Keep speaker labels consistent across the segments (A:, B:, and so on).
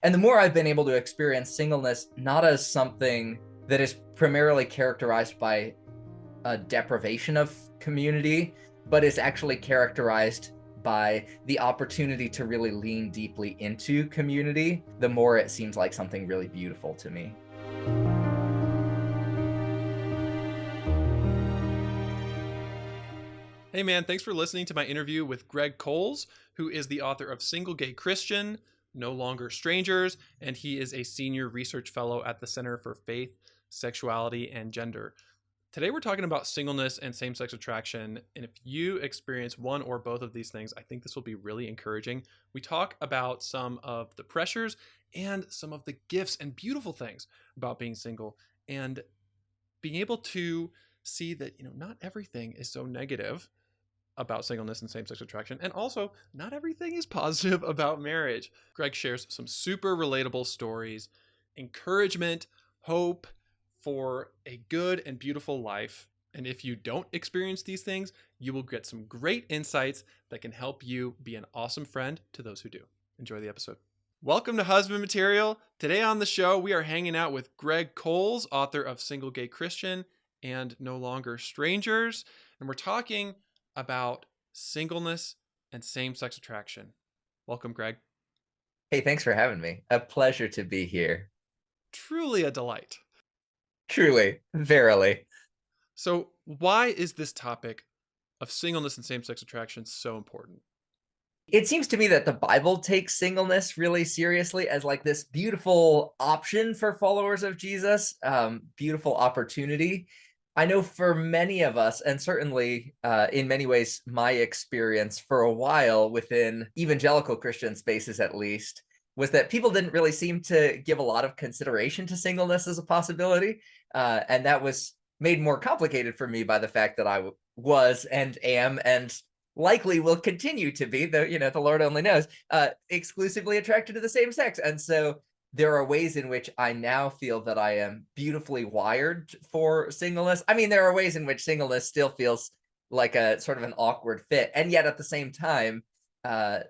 A: And the more I've been able to experience singleness, not as something that is primarily characterized by a deprivation of community, but is actually characterized by the opportunity to really lean deeply into community, the more it seems like something really beautiful to me.
B: Hey man, thanks for listening to my interview with Greg Coles, who is the author of Single Gay Christian, No Longer Strangers, and he is a senior research fellow at the Center for Faith, Sexuality, and Gender. Today we're talking about singleness and same-sex attraction, and if you experience one or both of these things, I think this will be really encouraging. We talk about some of the pressures and some of the gifts and beautiful things about being single, and being able to see that, not everything is so negative about singleness and same-sex attraction, and also not everything is positive about marriage. Greg shares some super relatable stories, encouragement, hope for a good and beautiful life. And if you don't experience these things, you will get some great insights that can help you be an awesome friend to those who do. Enjoy the episode. Welcome to Husband Material. Today on the show, we are hanging out with Greg Coles, author of Single Gay Christian and No Longer Strangers. And we're talking about singleness and same-sex attraction. Welcome, Greg.
A: Hey, thanks for having me. A pleasure to be here.
B: Truly a delight.
A: Truly, verily.
B: So, why is this topic of singleness and same-sex attraction so important?
A: It seems to me that the Bible takes singleness really seriously as like this beautiful option for followers of Jesus, beautiful opportunity. I know for many of us, and certainly in many ways, my experience for a while within evangelical Christian spaces at least, was that people didn't really seem to give a lot of consideration to singleness as a possibility. And that was made more complicated for me by the fact that I was and am and likely will continue to be, though, the Lord only knows, exclusively attracted to the same sex. And so there are ways in which I now feel that I am beautifully wired for singleness. I mean, there are ways in which singleness still feels like a sort of an awkward fit. And yet at the same time,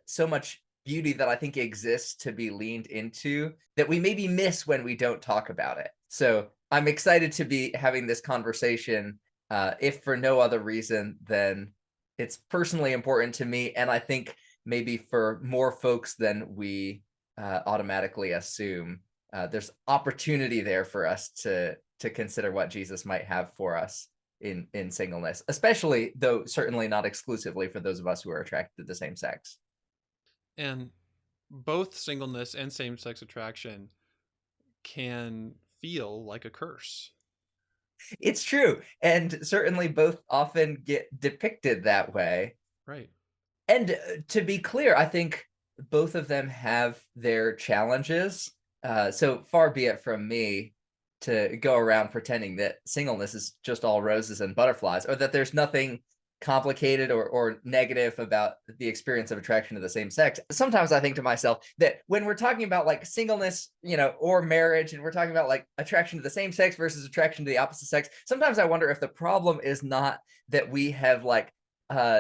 A: so much beauty that I think exists to be leaned into that we maybe miss when we don't talk about it. So I'm excited to be having this conversation, if for no other reason than it's personally important to me, and I think maybe for more folks than we automatically assume. There's opportunity there for us to consider what Jesus might have for us in singleness, especially, though certainly not exclusively, for those of us who are attracted to the same sex.
B: And both singleness and same-sex attraction can feel like a curse.
A: It's true, and certainly both often get depicted that way.
B: Right.
A: And to be clear, I think both of them have their challenges. So far be it from me to go around pretending that singleness is just all roses and butterflies, or that there's nothing complicated or negative about the experience of attraction to the same sex. Sometimes I think to myself that when we're talking about like singleness, or marriage, and we're talking about like attraction to the same sex versus attraction to the opposite sex, sometimes I wonder if the problem is not that we have like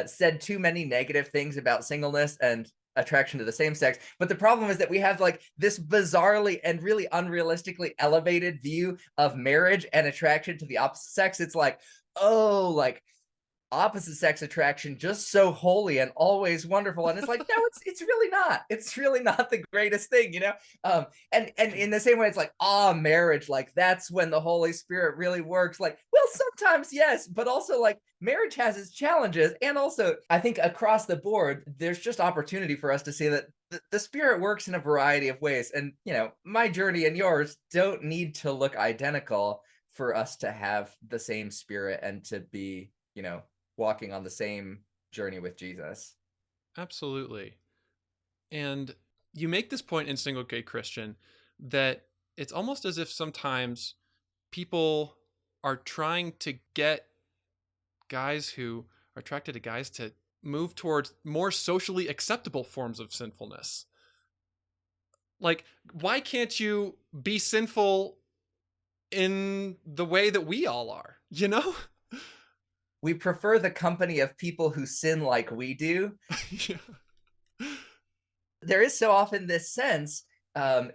A: said too many negative things about singleness and attraction to the same sex, but the problem is that we have like this bizarrely and really unrealistically elevated view of marriage and attraction to the opposite sex. It's like, oh, like opposite sex attraction just so holy and always wonderful, and it's like, no, it's really not the greatest thing, and in the same way, it's like, marriage, like that's when the Holy Spirit really works. Like, well, sometimes yes, but also like marriage has its challenges, and also I think across the board there's just opportunity for us to see that the Spirit works in a variety of ways, and my journey and yours don't need to look identical for us to have the same Spirit and to be walking on the same journey with Jesus.
B: Absolutely. And you make this point in Single Gay Christian that it's almost as if sometimes people are trying to get guys who are attracted to guys to move towards more socially acceptable forms of sinfulness. Like, why can't you be sinful in the way that we all are,
A: We prefer the company of people who sin like we do.
B: Yeah.
A: There is so often this sense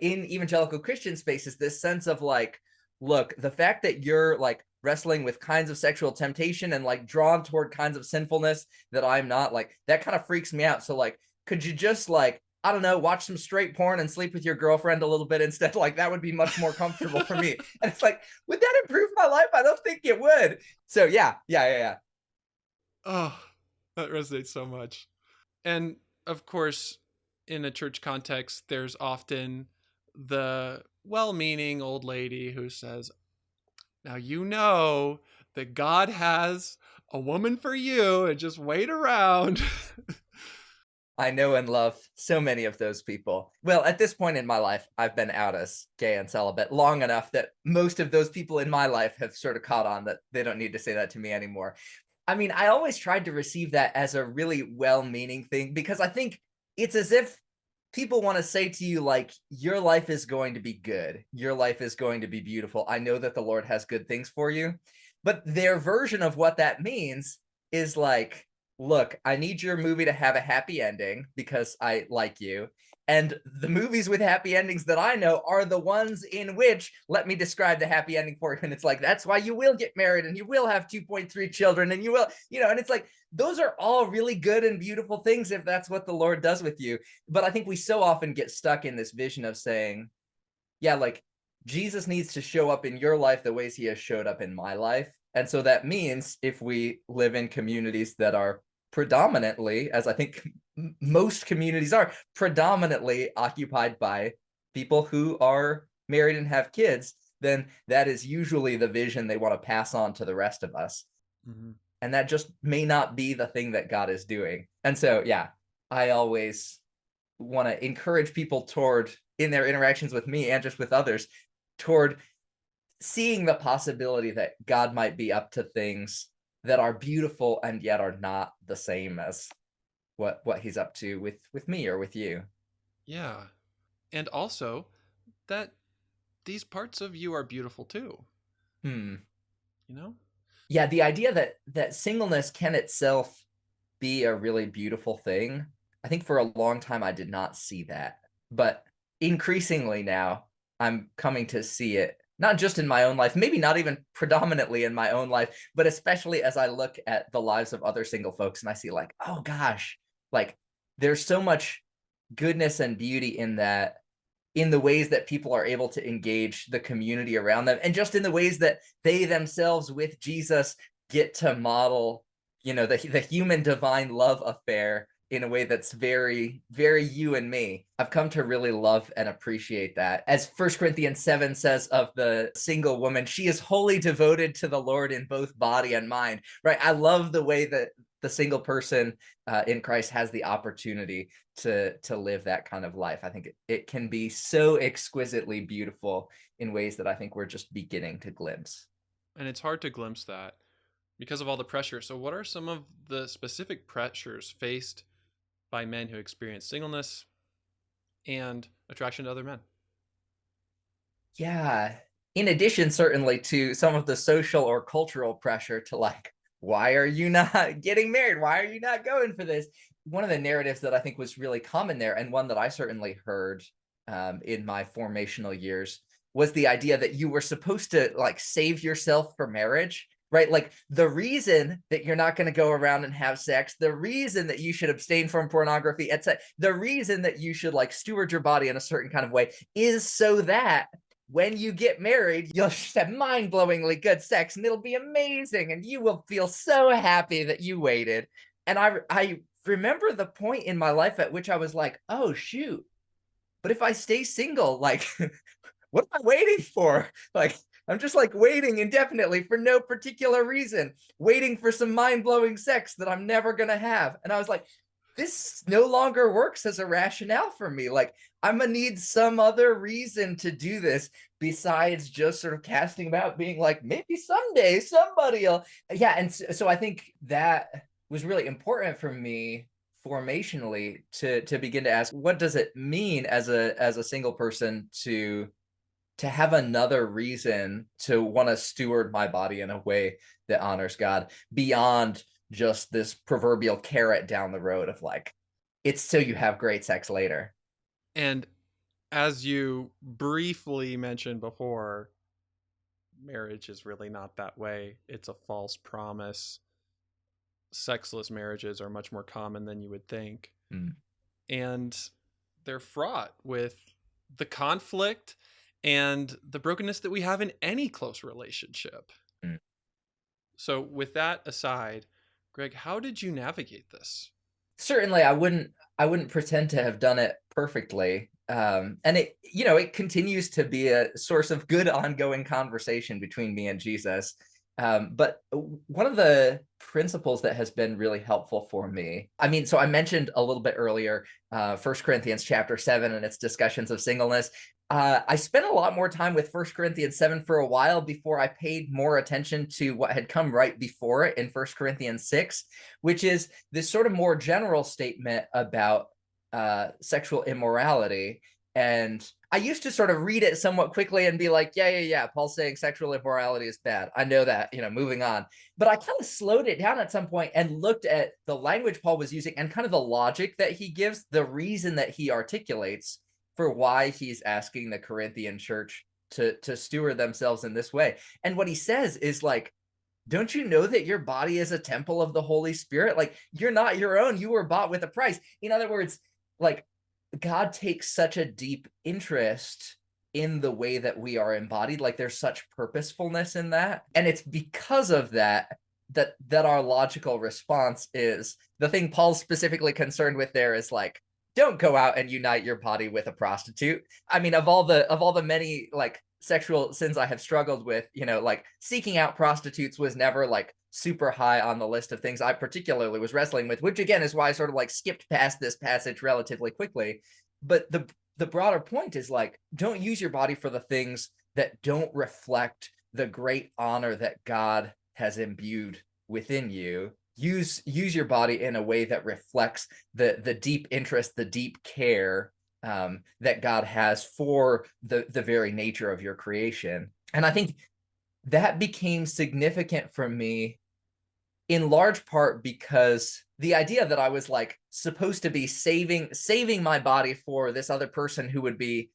A: in evangelical Christian spaces, this sense of like, look, the fact that you're like wrestling with kinds of sexual temptation and like drawn toward kinds of sinfulness that I'm not, like that kind of freaks me out. So like, could you just like, I don't know, watch some straight porn and sleep with your girlfriend a little bit instead? Like that would be much more comfortable for me. And it's like, would that improve my life? I don't think it would. So yeah.
B: Oh, that resonates so much. And of course, in a church context, there's often the well meaning old lady who says, now you know that God has a woman for you and just wait around.
A: I know and love so many of those people. Well, at this point in my life, I've been out as gay and celibate long enough that most of those people in my life have sort of caught on that they don't need to say that to me anymore. I mean, I always tried to receive that as a really well-meaning thing because I think it's as if people want to say to you, like, your life is going to be good. Your life is going to be beautiful. I know that the Lord has good things for you. But their version of what that means is like, look, I need your movie to have a happy ending because I like you. And the movies with happy endings that I know are the ones in which, let me describe the happy ending for you. And it's like, that's why you will get married and you will have 2.3 children and you will, and it's like, those are all really good and beautiful things if that's what the Lord does with you. But I think we so often get stuck in this vision of saying, yeah, like Jesus needs to show up in your life the ways he has showed up in my life. And so that means if we live in communities that are predominantly, as I think most communities are, predominantly occupied by people who are married and have kids, then that is usually the vision they want to pass on to the rest of us. Mm-hmm. And that just may not be the thing that God is doing. And so, yeah, I always want to encourage people toward, in their interactions with me and just with others, toward seeing the possibility that God might be up to things that are beautiful and yet are not the same as what he's up to with me or with you.
B: Yeah. And also that these parts of you are beautiful too. You know?
A: Yeah, the idea that singleness can itself be a really beautiful thing. I think for a long time I did not see that. But increasingly now I'm coming to see it, not just in my own life, maybe not even predominantly in my own life, but especially as I look at the lives of other single folks and I see like, oh gosh, like there's so much goodness and beauty in that, in the ways that people are able to engage the community around them, and just in the ways that they themselves with Jesus get to model, the human divine love affair in a way that's very, very you and me. I've come to really love and appreciate that. As 1 Corinthians 7 says of the single woman, she is wholly devoted to the Lord in both body and mind, right? I love the way that the single person in Christ has the opportunity to live that kind of life. I think it can be so exquisitely beautiful in ways that I think we're just beginning to glimpse.
B: And it's hard to glimpse that because of all the pressure. So what are some of the specific pressures faced by men who experience singleness and attraction to other men?
A: Yeah. In addition, certainly, to some of the social or cultural pressure to like, why are you not getting married? Why are you not going for this? One of the narratives that I think was really common there, and one that I certainly heard in my formational years, was the idea that you were supposed to like save yourself for marriage, right? Like the reason that you're not going to go around and have sex, the reason that you should abstain from pornography, etc., the reason that you should like steward your body in a certain kind of way is so that when you get married, you'll just have mind-blowingly good sex and it'll be amazing and you will feel so happy that you waited. And I remember the point in my life at which I was like, oh shoot, but if I stay single, like what am I waiting for? Like I'm just like waiting indefinitely for no particular reason, waiting for some mind-blowing sex that I'm never gonna have. And I was like, this no longer works as a rationale for me. Like I'm gonna need some other reason to do this besides just sort of casting about being like, maybe someday somebody will. Yeah. And so I think that was really important for me formationally to begin to ask, what does it mean as a single person to have another reason to want to steward my body in a way that honors God beyond just this proverbial carrot down the road of like, it's so you have great sex later.
B: And as you briefly mentioned before, marriage is really not that way. It's a false promise. Sexless marriages are much more common than you would think.
A: Mm.
B: And they're fraught with the conflict and the brokenness that we have in any close relationship.
A: Mm.
B: So, with that aside, Greg, how did you navigate this?
A: Certainly I wouldn't pretend to have done it perfectly. And it continues to be a source of good ongoing conversation between me and Jesus. But one of the principles that has been really helpful for me, I mean, so I mentioned a little bit earlier, 1 Corinthians chapter 7 and its discussions of singleness. I spent a lot more time with 1 Corinthians 7 for a while before I paid more attention to what had come right before it in 1 Corinthians 6, which is this sort of more general statement about sexual immorality. And I used to sort of read it somewhat quickly and be like, yeah, Paul's saying sexual immorality is bad. I know that, moving on. But I kind of slowed it down at some point and looked at the language Paul was using and kind of the logic that he gives, the reason that he articulates for why he's asking the Corinthian church to steward themselves in this way. And what he says is like, don't you know that your body is a temple of the Holy Spirit? Like, you're not your own. You were bought with a price. In other words, like, God takes such a deep interest in the way that we are embodied. Like, there's such purposefulness in that. And it's because of that our logical response is the thing Paul's specifically concerned with there is like, don't go out and unite your body with a prostitute. I mean, of all the many like sexual sins I have struggled with, like seeking out prostitutes was never like super high on the list of things I particularly was wrestling with, which again is why I sort of like skipped past this passage relatively quickly. But the broader point is like, don't use your body for the things that don't reflect the great honor that God has imbued within you. Use your body in a way that reflects the deep interest, the deep care that God has for the very nature of your creation. And I think that became significant for me in large part because the idea that I was like supposed to be saving my body for this other person who would be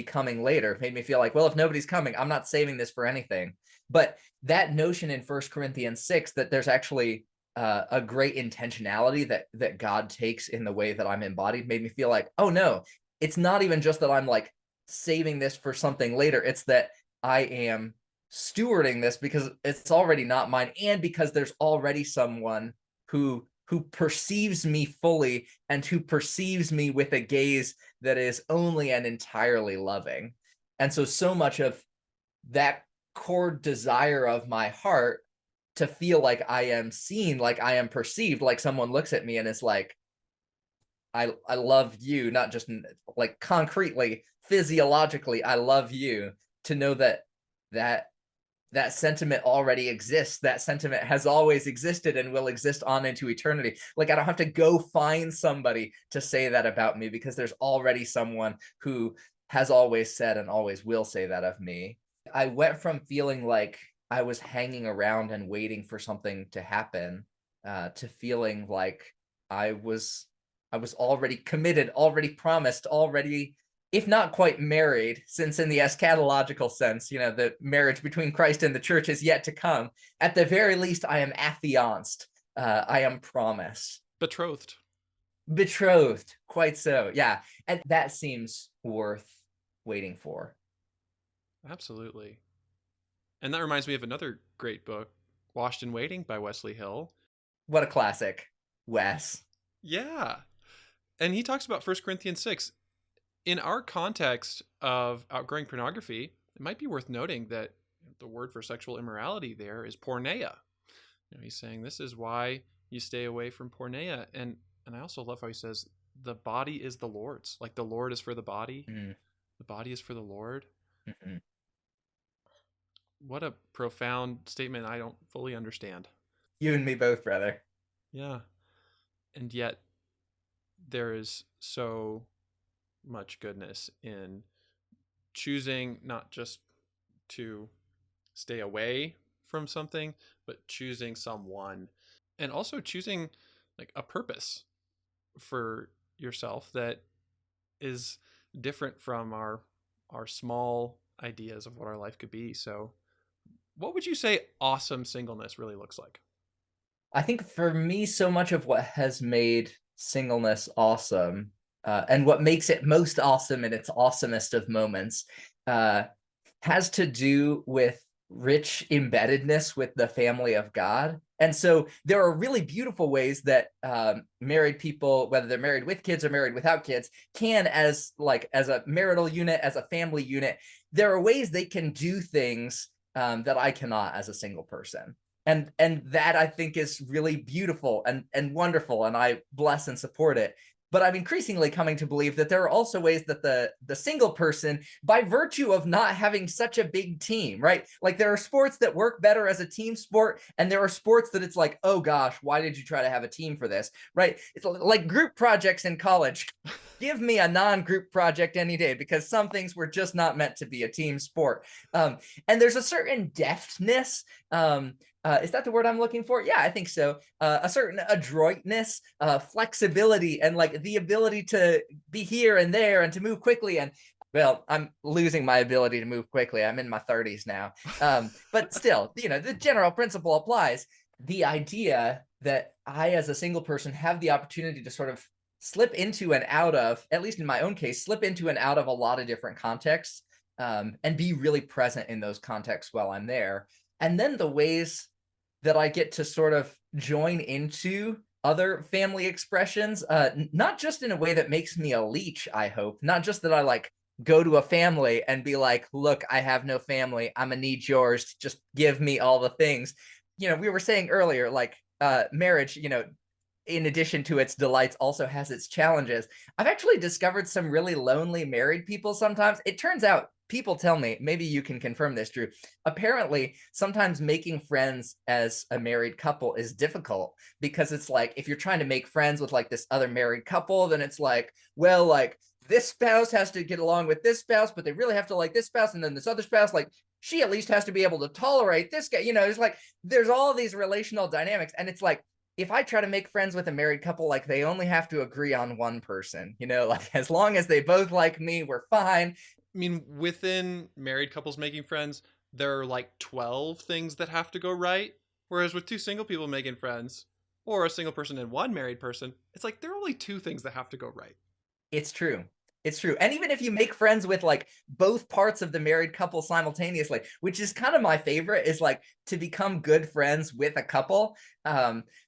A: coming later made me feel like, well, if nobody's coming, I'm not saving this for anything. But that notion in 1 Corinthians 6 that there's actually a great intentionality that God takes in the way that I'm embodied made me feel like, oh no, it's not even just that I'm like saving this for something later. It's that I am stewarding this because it's already not mine, and because there's already someone who perceives me fully and who perceives me with a gaze that is only and entirely loving. And so much of that core desire of my heart to feel like I am seen, like I am perceived, like someone looks at me and is like, I love you, not just like concretely, physiologically, I love you, to know that that sentiment already exists. That sentiment has always existed and will exist on into eternity. Like, I don't have to go find somebody to say that about me because there's already someone who has always said and always will say that of me. I went from feeling like I was hanging around and waiting for something to happen to feeling like I was already committed, already promised, already, if not quite married, since in the eschatological sense, the marriage between Christ and the church is yet to come. At the very least, I am affianced. I am promised.
B: Betrothed.
A: Betrothed. Quite so. Yeah. And that seems worth waiting for.
B: Absolutely. And that reminds me of another great book, Washed in Waiting by Wesley Hill.
A: What a classic, Wes.
B: Yeah. And he talks about 1 Corinthians 6. In our context of outgrowing pornography, it might be worth noting that the word for sexual immorality there is porneia. He's saying this is why you stay away from porneia. And I also love how he says the body is the Lord's. Like, the Lord is for the body. Mm. The body is for the Lord. Mm-hmm. What a profound statement I don't fully understand.
A: You and me both, brother.
B: Yeah. And yet there is so much goodness in choosing not just to stay away from something, but choosing someone, and also choosing like a purpose for yourself that is different from our small ideas of what our life could be. So, what would you say awesome singleness really looks like?
A: I think for me, so much of what has made singleness awesome, and what makes it most awesome in its awesomest of moments, uh, has to do with rich embeddedness with the family of God. And so there are really beautiful ways that married people, whether they're married with kids or married without kids, can, as a marital unit, as a family unit, there are ways they can do things that I cannot as a single person. And that I think is really beautiful and wonderful, and I bless and support it. But I'm increasingly coming to believe that there are also ways that the single person, by virtue of not having such a big team, right? Like there are sports that work better as a team sport, and there are sports that it's like, oh gosh, why did you try to have a team for this, right? It's like group projects in college. Give me a non-group project any day, because some things were just not meant to be a team sport. And there's a certain deftness. Is that the word I'm looking for? Yeah, I think so. A certain adroitness, flexibility, and like the ability to be here and there and to move quickly. And well, I'm losing my ability to move quickly. I'm in my 30s now. But still, the general principle applies. The idea that I, as a single person, have the opportunity to sort of slip into and out of, at least in my own case, slip into and out of a lot of different contexts, and be really present in those contexts while I'm there. And then the ways that I get to sort of join into other family expressions, not just in a way that makes me a leech, I hope, not just that I like go to a family and be like, look, I have no family, I'm gonna need yours, just give me all the things. We were saying earlier, like marriage, in addition to its delights, also has its challenges. I've actually discovered some really lonely married people sometimes. It turns out, people tell me, maybe you can confirm this, Drew. Apparently, sometimes making friends as a married couple is difficult, because it's like, if you're trying to make friends with like this other married couple, then it's like, well, like this spouse has to get along with this spouse, but they really have to like this spouse. And then this other spouse, like she at least has to be able to tolerate this guy. It's like, there's all these relational dynamics. And it's like, if I try to make friends with a married couple, like they only have to agree on one person, like as long as they both like me, we're fine.
B: I mean, within married couples making friends, there are like 12 things that have to go right. Whereas with two single people making friends, or a single person and one married person, it's like there are only two things that have to go right.
A: It's true. It's true. And even if you make friends with like both parts of the married couple simultaneously, which is kind of my favorite, is like to become good friends with a couple.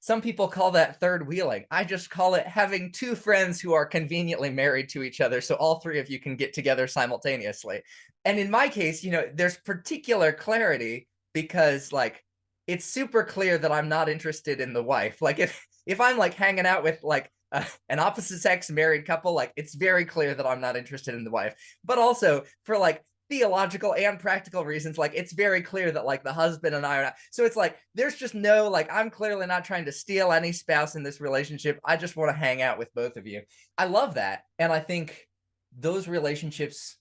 A: Some people call that third wheeling. I just call it having two friends who are conveniently married to each other, so all three of you can get together simultaneously. And in my case, there's particular clarity, because like it's super clear that I'm not interested in the wife. Like if I'm like hanging out with like an opposite sex married couple, like it's very clear that I'm not interested in the wife. But also for like theological and practical reasons, like it's very clear that like the husband and I are not. So it's like there's just no, like, I'm clearly not trying to steal any spouse in this relationship. I just want to hang out with both of you. I love that. And I think those relationships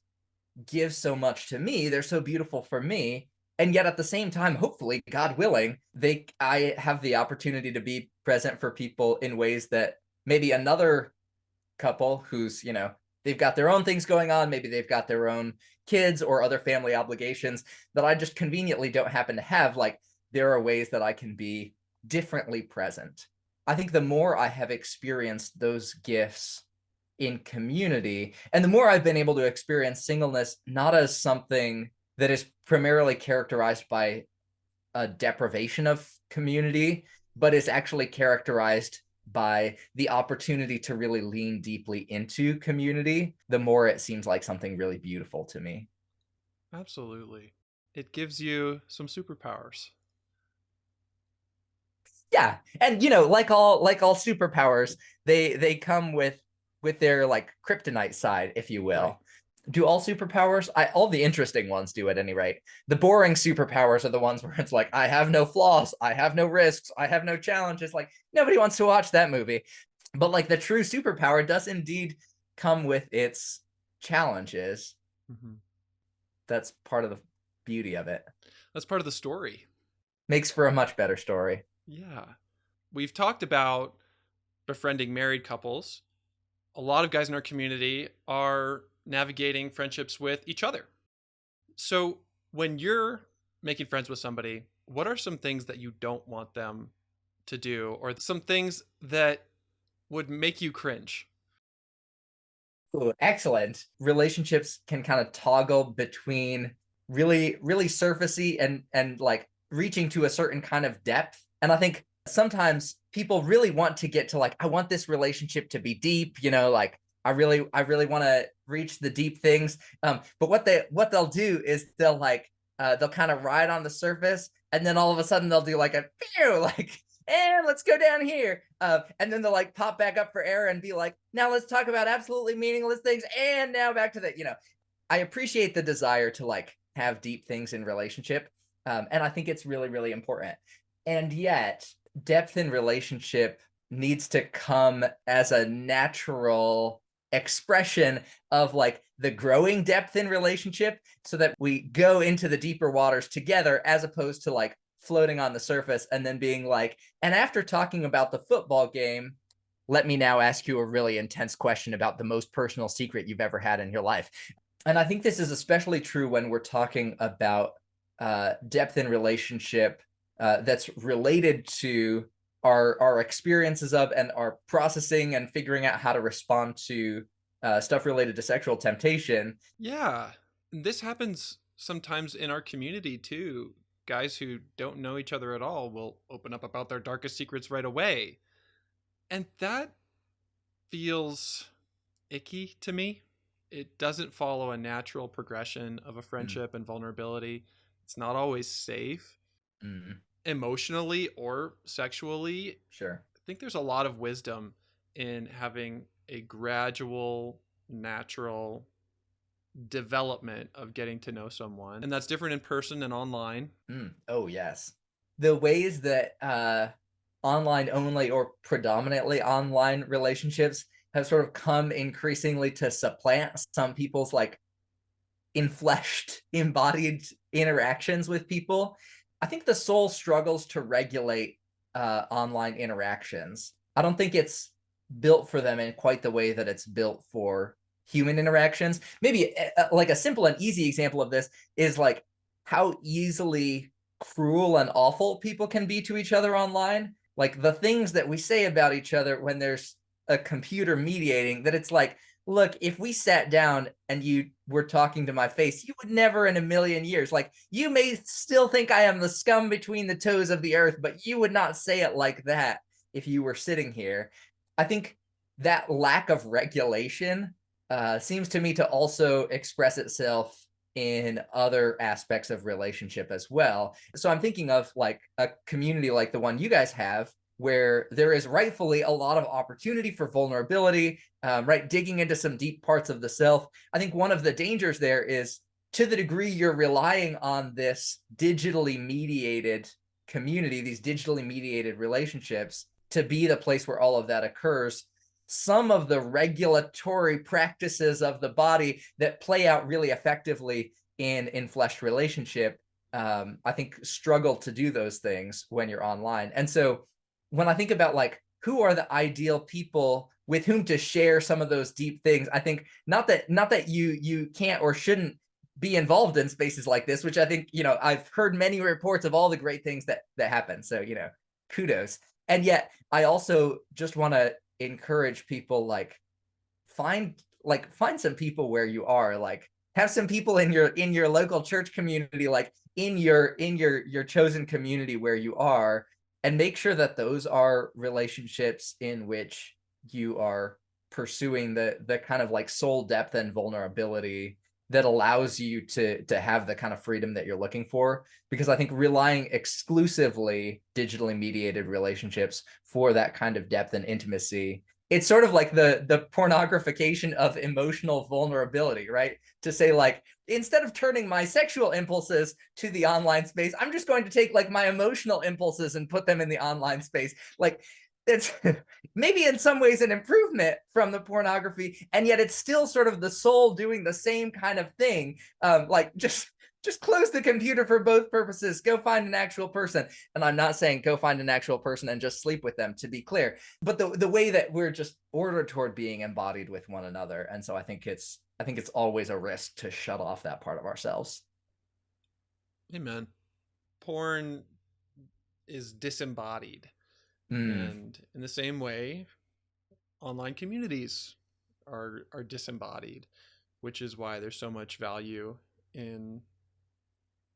A: give so much to me. They're so beautiful for me. And yet at the same time, hopefully, God willing, I have the opportunity to be present for people in ways that maybe another couple who's, they've got their own things going on, maybe they've got their own kids or other family obligations that I just conveniently don't happen to have. Like there are ways that I can be differently present. I think the more I have experienced those gifts in community, and the more I've been able to experience singleness not as something that is primarily characterized by a deprivation of community, but is actually characterized by the opportunity to really lean deeply into community, the more it seems like something really beautiful to me.
B: Absolutely. It gives you some superpowers.
A: Yeah. And like all superpowers, they come with their like kryptonite side, if you
B: Right.
A: will. Do all superpowers? All the interesting ones do, at any rate. The boring superpowers are the ones where it's like, I have no flaws, I have no risks, I have no challenges. Like nobody wants to watch that movie. But like the true superpower does indeed come with its challenges.
B: Mm-hmm.
A: That's part of the beauty of it.
B: That's part of the story.
A: Makes for a much better story.
B: Yeah. We've talked about befriending married couples. A lot of guys in our community are navigating friendships with each other. So, when you're making friends with somebody, what are some things that you don't want them to do, or some things that would make you cringe?
A: Ooh, excellent. Relationships can kind of toggle between really surfacey and like reaching to a certain kind of depth. And I think sometimes people really want to get to like, I want this relationship to be deep, like I really want to reach the deep things. But what they'll do is they'll kind of ride on the surface, and then all of a sudden they'll do like a pew, like, and let's go down here. And then they'll like pop back up for air and be like, now let's talk about absolutely meaningless things. And now back to I appreciate the desire to like have deep things in relationship. And I think it's really important. And yet depth in relationship needs to come as a natural expression of like the growing depth in relationship, so that we go into the deeper waters together, as opposed to like floating on the surface and then being like, and after talking about the football game, let me now ask you a really intense question about the most personal secret you've ever had in your life. And I think this is especially true when we're talking about depth in relationship that's related to our experiences of and our processing and figuring out how to respond to stuff related to sexual temptation.
B: Yeah, this happens sometimes in our community too. Guys who don't know each other at all will open up about their darkest secrets right away. And that feels icky to me. It doesn't follow a natural progression of a
A: Mm,
B: friendship and vulnerability. It's not always safe
A: mm,
B: emotionally or sexually.
A: sure.
B: I think there's a lot of wisdom in having a gradual, natural development of getting to know someone. And that's different in person and online.
A: Oh, yes. The ways that online only or predominantly online relationships have sort of come increasingly to supplant some people's like infleshed, embodied interactions with people. I think the soul struggles to regulate online interactions. I don't think it's built for them in quite the way that it's built for human interactions. Maybe like a simple and easy example of this is like how easily cruel and awful people can be to each other online. Like the things that we say about each other when there's a computer mediating, that it's like, look, if we sat down and you were talking to my face, you would never in a million years, like, you may still think I am the scum between the toes of the earth, but you would not say it like that if you were sitting here. I think that lack of regulation seems to me to also express itself in other aspects of relationship as well. So I'm thinking of like a community like the one you guys have, where there is rightfully a lot of opportunity for vulnerability, right? Digging into some deep parts of the self. I think one of the dangers there is, to the degree you're relying on this digitally mediated community, these digitally mediated relationships, to be the place where all of that occurs, some of the regulatory practices of the body that play out really effectively in fleshed relationship, I think struggle to do those things when you're online. And so when I think about like who are the ideal people with whom to share some of those deep things, I think not that you can't or shouldn't be involved in spaces like this, which I think, I've heard many reports of all the great things that happen. So, kudos. And yet I also just want to encourage people, like, find some people where you are, like have some people in your local church community, like in your chosen community where you are, and make sure that those are relationships in which you are pursuing the kind of like soul depth and vulnerability that allows you to have the kind of freedom that you're looking for. Because I think relying exclusively digitally mediated relationships for that kind of depth and intimacy, it's sort of like the pornographication of emotional vulnerability, right? To say, like, instead of turning my sexual impulses to the online space, I'm just going to take like my emotional impulses and put them in the online space. Like, it's maybe in some ways an improvement from the pornography, and yet it's still sort of the soul doing the same kind of thing. Like, just close the computer for both purposes. Go find an actual person. And I'm not saying go find an actual person and just sleep with them, to be clear, but the way that we're just ordered toward being embodied with one another. And so I think I think it's always a risk to shut off that part of ourselves.
B: Amen. Porn is disembodied.
A: Mm.
B: And in the same way, online communities are disembodied, which is why there's so much value in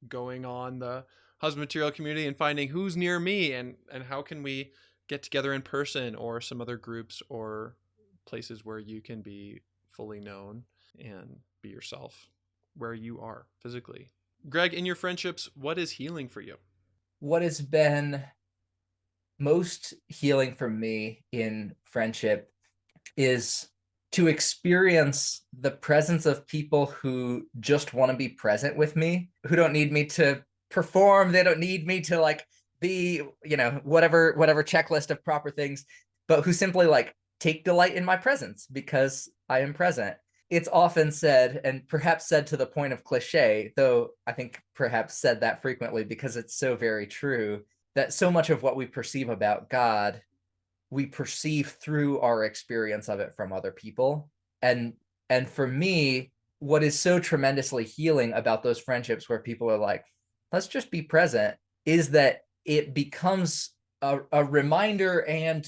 B: going on the husband material community and finding who's near me, and how can we get together in person or some other groups or places where you can be fully known and be yourself where you are physically. Greg, in your friendships, what is healing for you?
A: What has been most healing for me in friendship is to experience the presence of people who just want to be present with me, who don't need me to perform. They don't need me to like be, whatever checklist of proper things, but who simply like take delight in my presence because I am present. It's often said, and perhaps said to the point of cliche, though I think perhaps said that frequently because it's so very true, that so much of what we perceive about God we perceive through our experience of it from other people. And for me, what is so tremendously healing about those friendships where people are like, let's just be present, is that it becomes a reminder and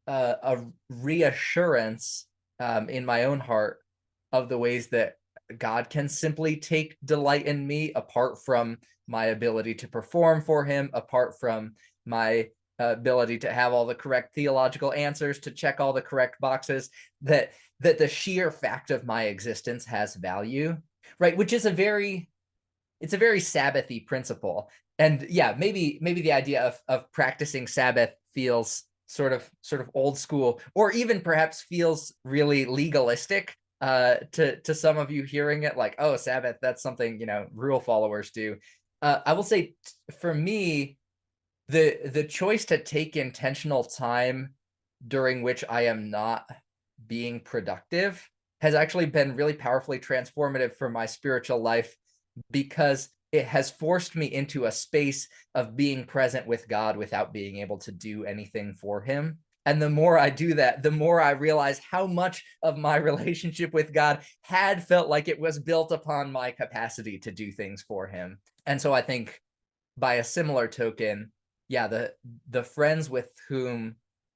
A: a reassurance in my own heart of the ways that God can simply take delight in me apart from my ability to perform for him, apart from my ability to have all the correct theological answers, to check all the correct boxes, that the sheer fact of my existence has value, right? Which is it's a very Sabbathy principle. And yeah, maybe the idea of practicing Sabbath feels sort of old school, or even perhaps feels really legalistic to some of you hearing it, like, oh, Sabbath, that's something rule followers do. I will say, for me, the choice to take intentional time during which I am not being productive has actually been really powerfully transformative for my spiritual life, because it has forced me into a space of being present with God without being able to do anything for him. And the more I do that, the more I realize how much of my relationship with God had felt like it was built upon my capacity to do things for him. And so I think, by a similar token, yeah, the friends with whom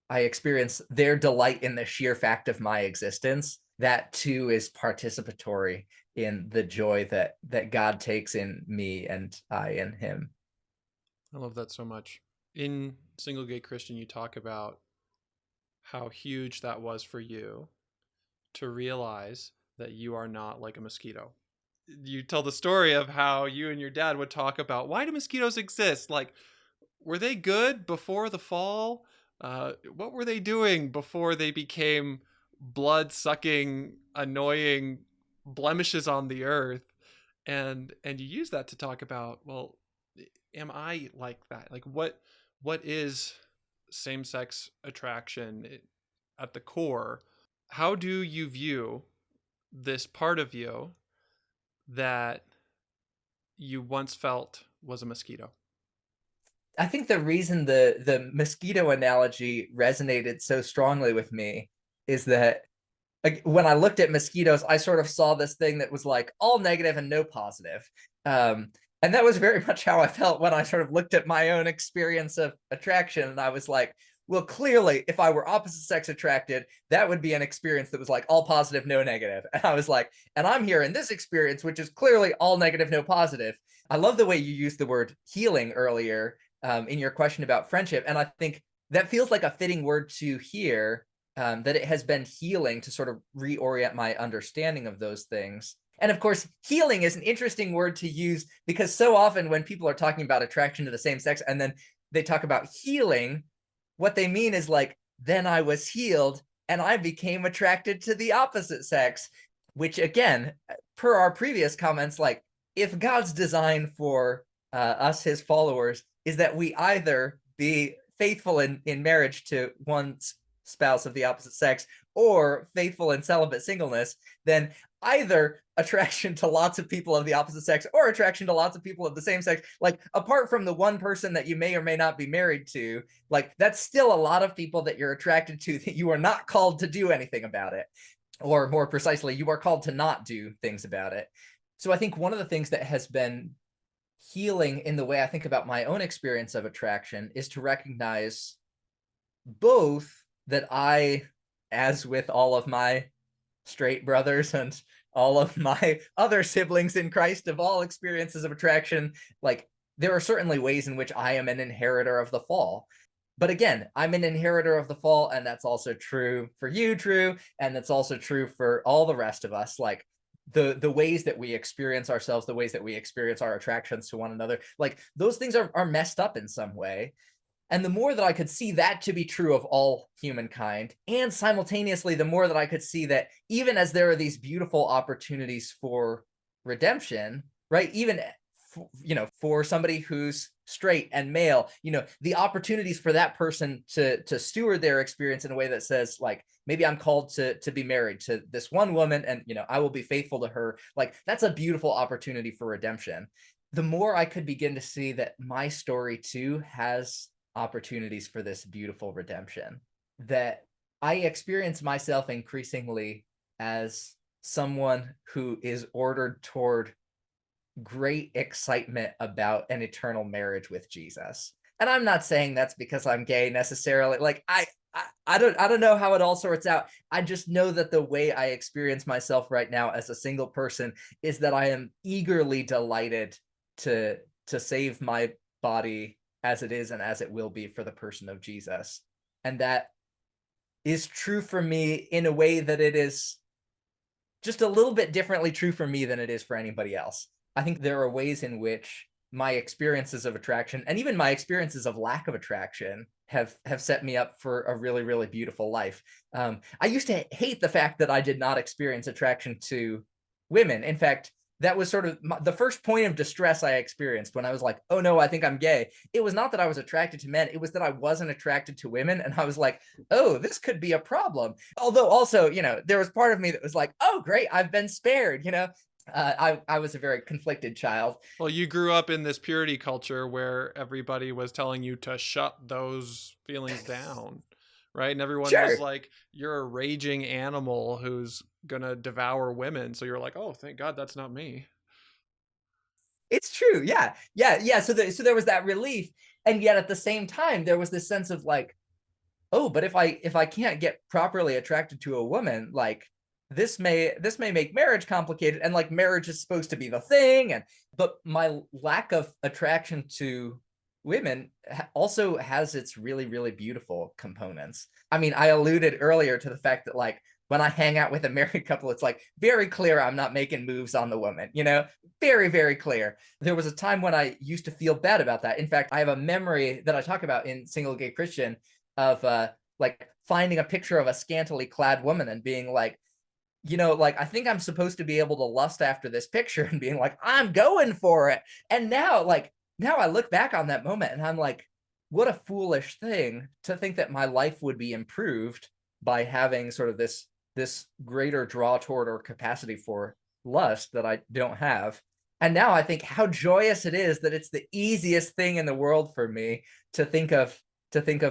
A: I experience their delight in the sheer fact of my existence, that too is participatory in the joy that God takes in me and I in him.
B: I love that so much. In Single Gay Christian, you talk about how huge that was for you to realize that you are not like a mosquito. You tell the story of how you and your dad would talk about, why do mosquitoes exist? Like, were they good before the fall? What were they doing before they became blood-sucking, annoying blemishes on the earth? And you use that to talk about, well, am I like that? Like, what is same-sex attraction at the core? How do you view this part of you that you once felt was a mosquito?
A: I think the reason the mosquito analogy resonated so strongly with me is that, like, when I looked at mosquitoes, I sort of saw this thing that was like all negative and no positive. And that was very much how I felt when I sort of looked at my own experience of attraction. And I was like, well, clearly, if I were opposite sex attracted, that would be an experience that was like all positive, no negative. And I was like, and I'm here in this experience, which is clearly all negative, no positive. I love the way you used the word healing earlier in your question about friendship. And I think that feels like a fitting word to hear, that it has been healing to sort of reorient my understanding of those things. And of course, healing is an interesting word to use because so often when people are talking about attraction to the same sex and then they talk about healing, what they mean is like, then I was healed and I became attracted to the opposite sex, which again, per our previous comments, like, if God's design for us, his followers, is that we either be faithful in marriage to one spouse of the opposite sex or faithful in celibate singleness, then either attraction to lots of people of the opposite sex or attraction to lots of people of the same sex, like, apart from the one person that you may or may not be married to, like, that's still a lot of people that you're attracted to that you are not called to do anything about it. or more precisely, you are called to not do things about it. So I think one of the things that has been healing in the way I think about my own experience of attraction is to recognize both that I, as with all of my straight brothers and all of my other siblings in Christ of all experiences of attraction, like there are certainly ways in which I am an inheritor of the fall. But again, I'm an inheritor of the fall, and that's also true for you, Drew, and that's also true for all the rest of us. Like the ways that we experience ourselves, the ways that we experience our attractions to one another, like those things are messed up in some way. And the more that I could see that to be true of all humankind, and simultaneously, the more that I could see that even as there are these beautiful opportunities for redemption, right? Even, for somebody who's straight and male, the opportunities for that person to steward their experience in a way that says, like, maybe I'm called to be married to this one woman, and I will be faithful to her. Like, that's a beautiful opportunity for redemption. The more I could begin to see that my story too has opportunities for this beautiful redemption, that I experience myself increasingly as someone who is ordered toward great excitement about an eternal marriage with Jesus. And I'm not saying that's because I'm gay necessarily. Like I don't know how it all sorts out. I just know that the way I experience myself right now as a single person is that I am eagerly delighted to save my body as it is and as it will be for the person of Jesus. And that is true for me in a way that it is just a little bit differently true for me than it is for anybody else. I think there are ways in which my experiences of attraction and even my experiences of lack of attraction have set me up for a really, really beautiful life. I used to hate the fact that I did not experience attraction to women. In fact, that was sort of the first point of distress I experienced when I was like, oh no, I think I'm gay. It was not that I was attracted to men. It was that I wasn't attracted to women. And I was like, oh, this could be a problem. Although also, there was part of me that was like, oh, great, I've been spared. I was a very conflicted child.
B: Well, you grew up in this purity culture where everybody was telling you to shut those feelings down, right? And everyone was
A: Sure.
B: like, you're a raging animal who's going to devour women. So you're like, oh, thank God that's not me.
A: It's true. Yeah. Yeah. Yeah. So there was that relief. And yet at the same time, there was this sense of like, oh, but if I can't get properly attracted to a woman, like this may make marriage complicated, and like marriage is supposed to be the thing. And but my lack of attraction to women also has its really, really beautiful components. I mean, I alluded earlier to the fact that like when I hang out with a married couple, it's like very clear I'm not making moves on the woman, very, very clear. There was a time when I used to feel bad about that. In fact, I have a memory that I talk about in Single Gay Christian of like finding a picture of a scantily clad woman and being like, like I think I'm supposed to be able to lust after this picture, and being like, I'm going for it. And now I look back on that moment and I'm like, what a foolish thing to think that my life would be improved by having sort of this greater draw toward or capacity for lust that I don't have. And now I think how joyous it is that it's the easiest thing in the world for me to think of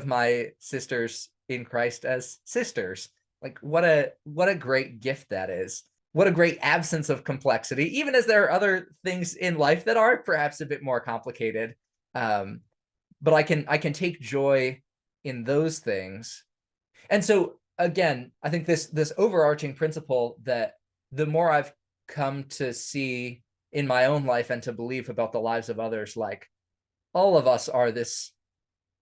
A: my sisters in Christ as sisters. Like what a great gift that is. What a great absence of complexity, even as there are other things in life that are perhaps a bit more complicated. But I can take joy in those things. And so again, I think this overarching principle that the more I've come to see in my own life and to believe about the lives of others, like all of us are this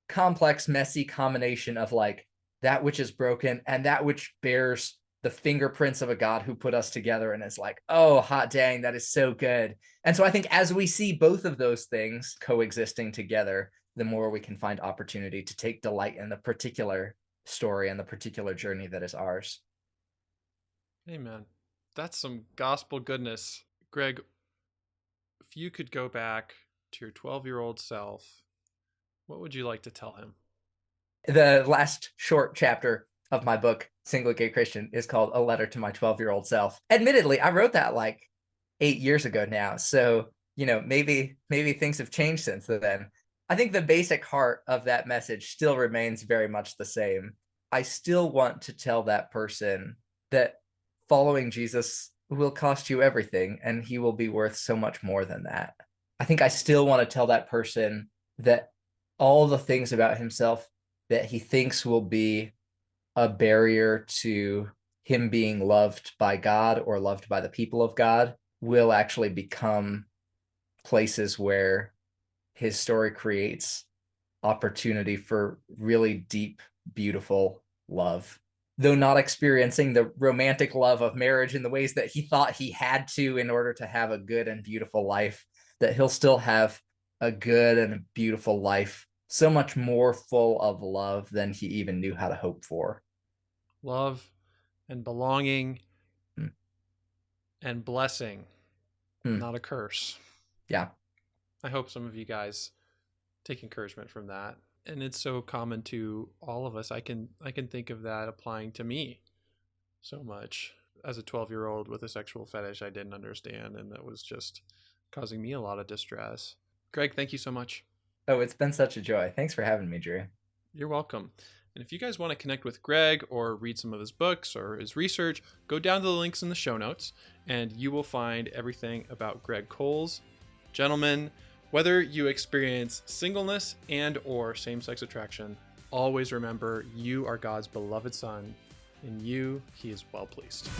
A: complex, messy combination of like that which is broken and that which bears the fingerprints of a God who put us together and is like, oh, hot dang, that is so good. And so I think as we see both of those things coexisting together, the more we can find opportunity to take delight in the particular story and the particular journey that is ours.
B: Amen. That's some gospel goodness. Greg, if you could go back to your 12-year-old self, what would you like to tell him?
A: The last short chapter of my book, Single Gay Christian, is called A Letter to My 12-Year-Old Self. Admittedly, I wrote that like 8 years ago now. So, maybe things have changed since then. I think the basic heart of that message still remains very much the same. I still want to tell that person that following Jesus will cost you everything, and he will be worth so much more than that. I think I still want to tell that person that all the things about himself that he thinks will be a barrier to him being loved by God or loved by the people of God will actually become places where his story creates opportunity for really deep, beautiful love. Though not experiencing the romantic love of marriage in the ways that he thought he had to in order to have a good and beautiful life, that he'll still have a good and beautiful life, so much more full of love than he even knew how to hope for.
B: Love and belonging
A: Mm.
B: and blessing,
A: Mm.
B: not a curse.
A: Yeah.
B: I hope some of you guys take encouragement from that. And it's so common to all of us. I can think of that applying to me so much. As a 12-year-old with a sexual fetish I didn't understand, and that was just causing me a lot of distress. Greg, thank you so much.
A: Oh, it's been such a joy. Thanks for having me, Drew.
B: You're welcome. And if you guys want to connect with Greg or read some of his books or his research, go down to the links in the show notes and you will find everything about Greg Coles. Gentlemen, whether you experience singleness and or same-sex attraction, always remember you are God's beloved son. In you, he is well pleased.